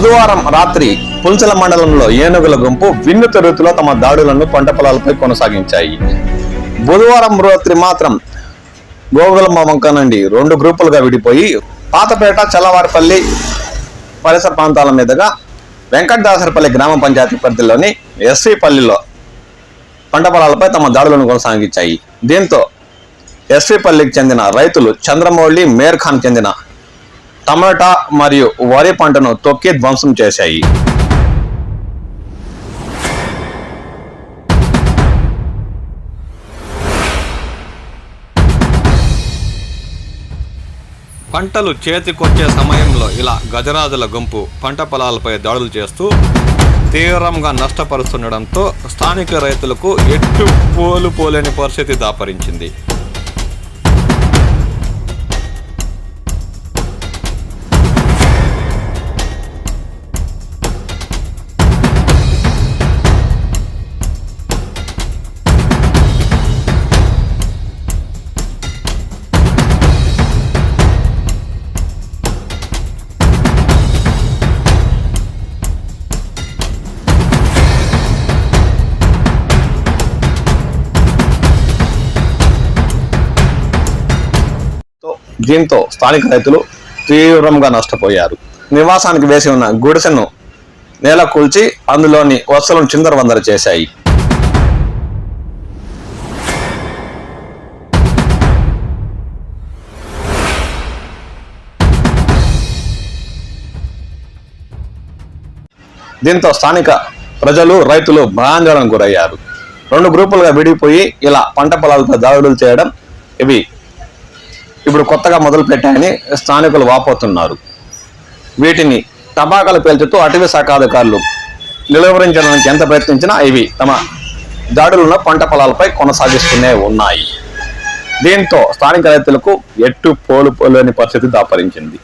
బుధవారం రాత్రి పుల్చల మండలంలో ఏనుగుల గుంపు వినూత్న రీతిలో తమ దాడులను పంట పొలాలపై కొనసాగించాయి. బుధవారం రాత్రి మాత్రం గోగులమ్మ వంక నుండి 2 గ్రూపులుగా విడిపోయి పాతపేట, చల్లవారిపల్లి పరిసర ప్రాంతాల మీదుగా వెంకటదాసరపల్లి గ్రామ పంచాయతీ పరిధిలోని ఎస్వి పల్లిలో పంట పొలాలపై తమ దాడులను కొనసాగించాయి. దీంతో ఎస్వి పల్లికి చెందిన రైతులు చంద్రమౌళి, మేర్ఖాన్ చెందిన టమాటా మరియు వరి పంటను తొక్కి ధ్వంసం చేశాయి. పంటలు చేతికొచ్చే సమయంలో ఇలా గజరాజుల గుంపు పంట పొలాలపై దాడులు చేస్తూ తీవ్రంగా నష్టపరుస్తుండడంతో స్థానిక రైతులకు ఎట్టు పోలేని పరిస్థితి దాపరించింది. దీంతో స్థానిక రైతులు తీవ్రంగా నష్టపోయారు. నివాసానికి వేసి ఉన్న గుడిసెను నేల కూల్చి అందులోని వస్తువులను చిందరవందర చేశాయి. దీంతో స్థానిక ప్రజలు, రైతులు భయాందోళనకు గురయ్యారు. 2 గ్రూపులుగా విడిపోయి ఇలా పంట పొలాలపై దాడులు చేయడం ఇవి ఇప్పుడు కొత్తగా మొదలు పెట్టాయని స్థానికులు వాపోతున్నారు. వీటిని టపాకాలు పేల్చుతూ అటవీ శాఖ అధికారులు నిలువరించడానికి ఎంత ప్రయత్నించినా ఇవి తమ దాడులను పంట పొలాలపై కొనసాగిస్తూనే ఉన్నాయి. దీంతో స్థానిక రైతులకు ఎట్టు పోలేని పరిస్థితి దాపరించింది.